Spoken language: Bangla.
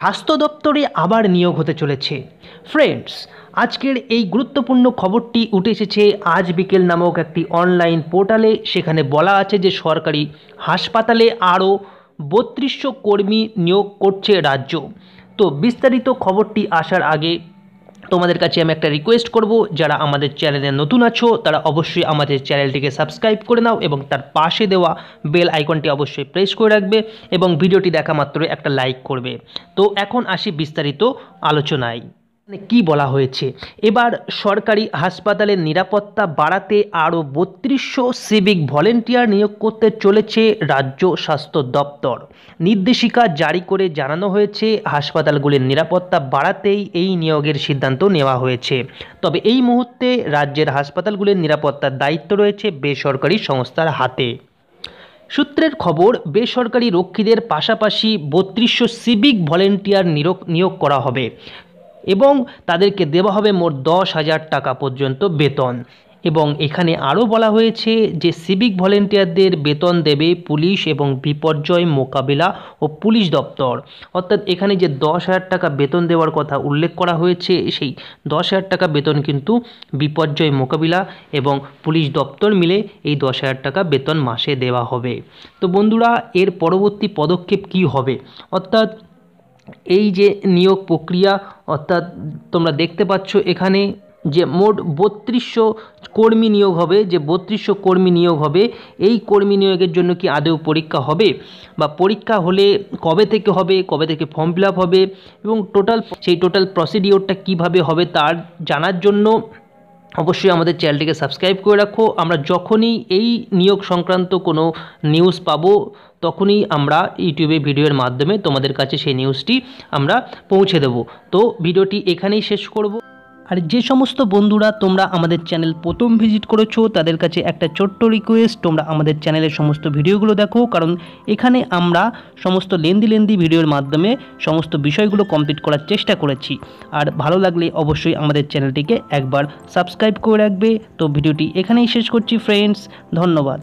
স্বাস্থ্য দপ্তরে আবার নিয়োগ হতে চলেছে। ফ্রেন্ডস, আজকের এই গুরুত্বপূর্ণ খবরটি উঠে এসেছে আজ বিকেল নামক একটি অনলাইন পোর্টালে। সেখানে বলা আছে যে সরকারি হাসপাতালে আরও ৩২০০ কর্মী নিয়োগ করছে রাজ্য। তো বিস্তারিত খবরটি আসার আগে তোমাদের কাছে আমি একটা রিকোয়েস্ট করব, যারা আমাদের চ্যানেলে নতুন আছো তারা অবশ্যই আমাদের চ্যানেলটিকে সাবস্ক্রাইব করে নাও এবং তার পাশে দেওয়া বেল আইকনটি অবশ্যই প্রেস করে রাখবে এবং ভিডিওটি দেখা মাত্রই একটা লাইক করবে। তো এখন আসি বিস্তারিত আলোচনায়। কি বলা হয়েছে, এবার সরকারি হাসপাতালের নিরাপত্তা বাড়াতে আরও ৩২০০ সিভিক ভলেন্টিয়ার নিয়োগ করতে চলেছে রাজ্য স্বাস্থ্য দপ্তর। নির্দেশিকা জারি করে জানানো হয়েছে হাসপাতালগুলির নিরাপত্তা বাড়াতেই এই নিয়োগের সিদ্ধান্ত নেওয়া হয়েছে। তবে এই মুহূর্তে রাজ্যের হাসপাতালগুলির নিরাপত্তার দায়িত্ব রয়েছে বেসরকারি সংস্থার হাতে। সূত্রের খবর, বেসরকারি রক্ষীদের পাশাপাশি ৩২০০ সিভিক ভলেন্টিয়ার নিয়োগ করা হবে এবং তাদেরকে দেওয়া হবে মোট ১০,০০০ টাকা পর্যন্ত বেতন। এবং এখানে আরও বলা হয়েছে যে সিভিক ভলেন্টিয়ারদের বেতন দেবে পুলিশ এবং বিপর্যয় মোকাবিলা ও পুলিশ দপ্তর। অর্থাৎ এখানে যে ১০,০০০ টাকা বেতন দেওয়ার কথা উল্লেখ করা হয়েছে, সেই ১০,০০০ টাকা বেতন কিন্তু বিপর্যয় মোকাবিলা এবং পুলিশ দপ্তর মিলে এই ১০,০০০ টাকা বেতন মাসে দেওয়া হবে। তো বন্ধুরা, এর পরবর্তী পদক্ষেপ কি হবে? অর্থাৎ এই যে নিয়োগ প্রক্রিয়া, অর্থাৎ তোমরা দেখতে পাচ্ছ এখানে যে মোট ৩২০০ কর্মী নিয়োগ হবে, যে ৩২০০ কর্মী নিয়োগ হবে, এই কর্মী নিয়োগের জন্য কি আদৌ পরীক্ষা হবে, বা পরীক্ষা হলে কবে থেকে হবে, কবে থেকে ফর্ম ফিল আপ হবে এবং সেই টোটাল প্রসিডিওরটা কিভাবে হবে তার জানার জন্য অবশ্যই আমাদের চ্যানেলটিকে সাবস্ক্রাইব করে রাখো। আমরা যখনই এই নিয়োগ সংক্রান্ত কোনো নিউজ পাবো তখনই আমরা ইউটিউবে ভিডিওর মাধ্যমে তোমাদের কাছে সেই নিউজটি আমরা পৌঁছে দেব। তো ভিডিওটি এখানেই শেষ করব। আর যে সমস্ত বন্ধুরা তোমরা আমাদের চ্যানেল প্রথম ভিজিট করেছো তাদের কাছে একটা ছোট্ট রিকোয়েস্ট, তোমরা আমাদের চ্যানেলের সমস্ত ভিডিওগুলো দেখো, কারণ এখানে আমরা সমস্ত লেন্দি ভিডিওর মাধ্যমে সমস্ত বিষয়গুলো কমপ্লিট করার চেষ্টা করেছি। আর ভালো লাগলে অবশ্যই আমাদের চ্যানেলটিকে একবার সাবস্ক্রাইব করে রাখবে। তো ভিডিওটি এখানেই শেষ করছি ফ্রেন্ডস, ধন্যবাদ।